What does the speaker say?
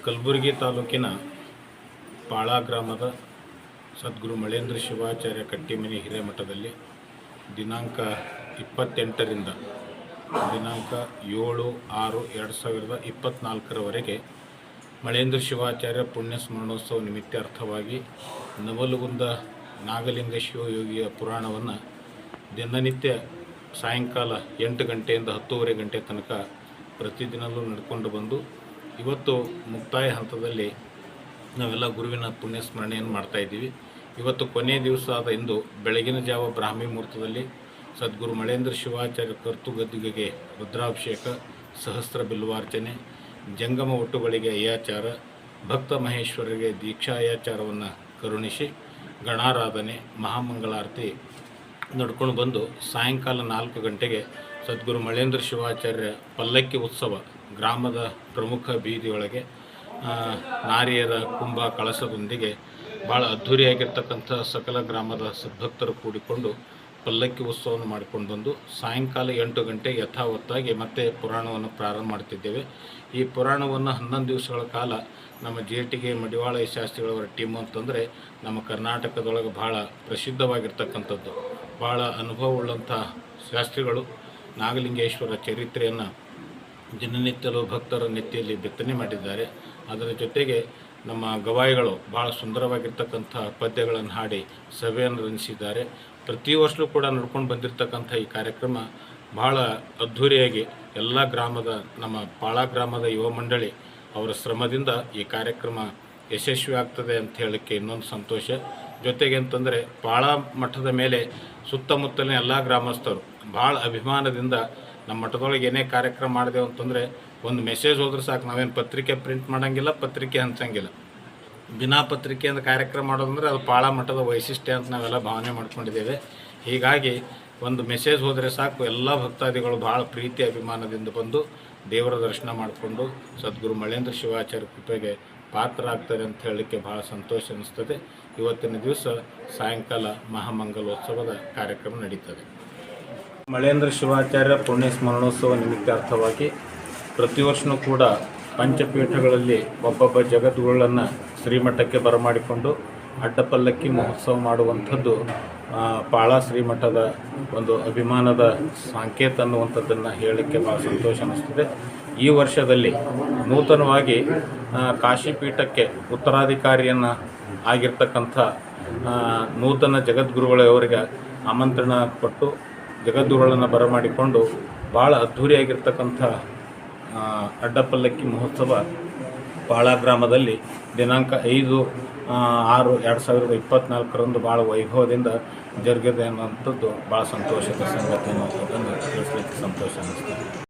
ಕಲಬುರಗಿ ತಾಲೂಕಿನ ಪಾಳ ಗ್ರಾಮದ ಸದ್ಗುರು ಮಳೇಂದ್ರ ಶಿವಾಚಾರ್ಯ ಕಟ್ಟಿಮನಿ ಹಿರೇಮಠದಲ್ಲಿ ದಿನಾಂಕ 28ರಿಂದ ದಿನಾಂಕ 7/6/2024 ಮಳೇಂದ್ರ ಶಿವಾಚಾರ್ಯ ಪುಣ್ಯ ಸ್ಮರಣೋತ್ಸವ ನಿಮಿತ್ತಾರ್ಥವಾಗಿ ನವಲಗುಂದ ನಾಗಲಿಂಗ ಶಿವಯೋಗಿಯ ಪುರಾಣವನ್ನು ದಿನನಿತ್ಯ ಸಾಯಂಕಾಲ 8 ಗಂಟೆಯಿಂದ 10:30 ಗಂಟೆ ತನಕ ಪ್ರತಿದಿನವೂ ನಡ್ಕೊಂಡು ಬಂದು ಇವತ್ತು ಮುಕ್ತಾಯ ಹಂತದಲ್ಲಿ ನಾವೆಲ್ಲ ಗುರುವಿನ ಪುಣ್ಯ ಸ್ಮರಣೆಯನ್ನು ಮಾಡ್ತಾಯಿದ್ದೀವಿ. ಇವತ್ತು ಕೊನೆಯ ದಿವಸ ಆದ ಇಂದು ಬೆಳಗಿನ ಜಾವ ಬ್ರಾಹ್ಮಿ ಮುಹೂರ್ತದಲ್ಲಿ ಸದ್ಗುರು ಮಳೇಂದ್ರ ಶಿವಾಚಾರ್ಯ ಕರ್ತುಗದ್ದಿಗೆಗೆ ರುದ್ರಾಭಿಷೇಕ, ಸಹಸ್ರ ಬಿಲ್ವಾರ್ಚನೆ, ಜಂಗಮ ಒಟ್ಟುಗಳಿಗೆ ಅಯ್ಯಾಚಾರ, ಭಕ್ತ ಮಹೇಶ್ವರರಿಗೆ ದೀಕ್ಷಾಯಾಚಾರವನ್ನು ಕರುಣಿಸಿ ಗಣಾರಾಧನೆ, ಮಹಾಮಂಗಳಾರತಿ ನಡ್ಕೊಂಡು ಬಂದು ಸಾಯಂಕಾಲ 4 ಗಂಟೆಗೆ ಸದ್ಗುರು ಮಳೇಂದ್ರ ಶಿವಾಚಾರ್ಯ ಪಲ್ಲಕ್ಕಿ ಉತ್ಸವ ಗ್ರಾಮದ ಪ್ರಮುಖ ಬೀದಿಯೊಳಗೆ ನಾರಿಯರ ಕುಂಭ ಕಳಸದೊಂದಿಗೆ ಭಾಳ ಅದ್ಧೂರಿಯಾಗಿರ್ತಕ್ಕಂಥ ಸಕಲ ಗ್ರಾಮದ ಸದ್ಭಕ್ತರು ಕೂಡಿಕೊಂಡು ಪಲ್ಲಕ್ಕಿ ಉತ್ಸವವನ್ನು ಮಾಡಿಕೊಂಡು ಬಂದು ಸಾಯಂಕಾಲ 8 ಗಂಟೆಗೆ ಯಥಾವತ್ತಾಗಿ ಮತ್ತೆ ಪುರಾಣವನ್ನು ಪ್ರಾರಂಭ ಮಾಡ್ತಿದ್ದೇವೆ. ಈ ಪುರಾಣವನ್ನು 11 ದಿವಸಗಳ ಕಾಲ ನಮ್ಮ ಜೇಟಿಗೆ ಮಡಿವಾಳ ಶಾಸ್ತ್ರಿಗಳವರ ಟೀಮು ಅಂತಂದರೆ ನಮ್ಮ ಕರ್ನಾಟಕದೊಳಗೆ ಭಾಳ ಪ್ರಸಿದ್ಧವಾಗಿರ್ತಕ್ಕಂಥದ್ದು. ಭಾಳ ಅನುಭವವುಳ್ಳಂಥ ಶಾಸ್ತ್ರಿಗಳು ನಾಗಲಿಂಗೇಶ್ವರ ಚರಿತ್ರೆಯನ್ನು ದಿನನಿತ್ಯಲೂ ಭಕ್ತರ ನೆತ್ತಿಯಲ್ಲಿ ಬಿತ್ತನೆ ಮಾಡಿದ್ದಾರೆ. ಅದರ ಜೊತೆಗೆ ನಮ್ಮ ಗವಾಯಿಗಳು ಭಾಳ ಸುಂದರವಾಗಿರ್ತಕ್ಕಂಥ ಪದ್ಯಗಳನ್ನು ಹಾಡಿ ಸಭೆಯನ್ನು ನಡೆಸಿದ್ದಾರೆ. ಪ್ರತಿ ವರ್ಷವೂ ಕೂಡ ನಡ್ಕೊಂಡು ಬಂದಿರತಕ್ಕಂಥ ಈ ಕಾರ್ಯಕ್ರಮ ಭಾಳ ಅದ್ಧೂರಿಯಾಗಿ ಎಲ್ಲ ಗ್ರಾಮದ ನಮ್ಮ ಪಾಳ ಗ್ರಾಮದ ಯುವ ಮಂಡಳಿ ಅವರ ಶ್ರಮದಿಂದ ಈ ಕಾರ್ಯಕ್ರಮ ಯಶಸ್ವಿ ಆಗ್ತದೆ ಅಂತ ಹೇಳೋಕ್ಕೆ ಇನ್ನೊಂದು ಸಂತೋಷ. ಜೊತೆಗೆ ಅಂತಂದರೆ ಪಾಳ ಮಠದ ಮೇಲೆ ಸುತ್ತಮುತ್ತಲಿನ ಎಲ್ಲ ಗ್ರಾಮಸ್ಥರು ಭಾಳ ಅಭಿಮಾನದಿಂದ ನಮ್ಮ ಮಠದೊಳಗೆ ಏನೇ ಕಾರ್ಯಕ್ರಮ ಮಾಡಿದೆವು ಅಂತಂದರೆ ಒಂದು ಮೆಸೇಜ್ ಹೋದ್ರೆ ಸಾಕು, ನಾವೇನು ಪತ್ರಿಕೆ ಪ್ರಿಂಟ್ ಮಾಡೋಂಗಿಲ್ಲ, ಪತ್ರಿಕೆ ಹಂಚಂಗಿಲ್ಲ. ಬಿನಾ ಪತ್ರಿಕೆಯಿಂದ ಕಾರ್ಯಕ್ರಮ ಮಾಡೋದಂದರೆ ಅದು ಪಾಳ ಮಠದ ವೈಶಿಷ್ಟ್ಯ ಅಂತ ನಾವೆಲ್ಲ ಭಾವನೆ ಮಾಡ್ಕೊಂಡಿದ್ದೇವೆ. ಹೀಗಾಗಿ ಒಂದು ಮೆಸೇಜ್ ಹೋದರೆ ಸಾಕು, ಎಲ್ಲ ಭಕ್ತಾದಿಗಳು ಭಾಳ ಪ್ರೀತಿ ಅಭಿಮಾನದಿಂದ ಬಂದು ದೇವರ ದರ್ಶನ ಮಾಡಿಕೊಂಡು ಸದ್ಗುರು ಮಳೇಂದ್ರ ಶಿವಾಚಾರ್ಯ ಕೃಪೆಗೆ ಪಾತ್ರರಾಗ್ತಾರೆ ಅಂತ ಹೇಳಲಿಕ್ಕೆ ಭಾಳ ಸಂತೋಷ ಅನ್ನಿಸ್ತದೆ. ಇವತ್ತಿನ ದಿವಸ ಸಾಯಂಕಾಲ ಮಹಾಮಂಗಲೋತ್ಸವದ ಕಾರ್ಯಕ್ರಮ ನಡೀತದೆ. ಮಳೇಂದ್ರ ಶಿವಾಚಾರ್ಯ ಪುಣ್ಯ ಸ್ಮರಣೋತ್ಸವ ನಿಮಿತ್ತಾರ್ಥವಾಗಿ ಪ್ರತಿ ವರ್ಷವೂ ಕೂಡ ಪಂಚಪೀಠಗಳಲ್ಲಿ ಒಬ್ಬೊಬ್ಬ ಜಗದ್ಗುರುಗಳನ್ನು ಶ್ರೀಮಠಕ್ಕೆ ಬರಮಾಡಿಕೊಂಡು ಅಡ್ಡಪಲ್ಲಕ್ಕಿ ಮಹೋತ್ಸವ ಮಾಡುವಂಥದ್ದು ಪಾಳ ಶ್ರೀಮಠದ ಒಂದು ಅಭಿಮಾನದ ಸಂಕೇತ ಅನ್ನುವಂಥದ್ದನ್ನು ಹೇಳಲಿಕ್ಕೆ ಭಾಳ ಸಂತೋಷ ಅನ್ನಿಸ್ತದೆ. ಈ ವರ್ಷದಲ್ಲಿ ನೂತನವಾಗಿ ಕಾಶಿಪೀಠಕ್ಕೆ ಉತ್ತರಾಧಿಕಾರಿಯನ್ನು ಆಗಿರ್ತಕ್ಕಂಥ ನೂತನ ಜಗದ್ಗುರುಗಳವರಿಗೆ ಆಮಂತ್ರಣ ಕೊಟ್ಟು ಜಗದ್ಗುರುಗಳನ್ನು ಬರಮಾಡಿಕೊಂಡು ಭಾಳ ಅದ್ಧೂರಿಯಾಗಿರ್ತಕ್ಕಂಥ ಅಡ್ಡಪಲ್ಲಕ್ಕಿ ಮಹೋತ್ಸವ ಪಾಳ ಗ್ರಾಮದಲ್ಲಿ ದಿನಾಂಕ 5/6/2024 ಭಾಳ ವೈಭವದಿಂದ ಜರುಗಿದೆ ಅನ್ನುವಂಥದ್ದು ಭಾಳ ಸಂತೋಷದ ಸಂಗತಿ ಅನ್ನೋದನ್ನು ತಿಳಿಸ್ಲಿಕ್ಕೆ ಸಂತೋಷ ಅನ್ನಿಸ್ತದೆ.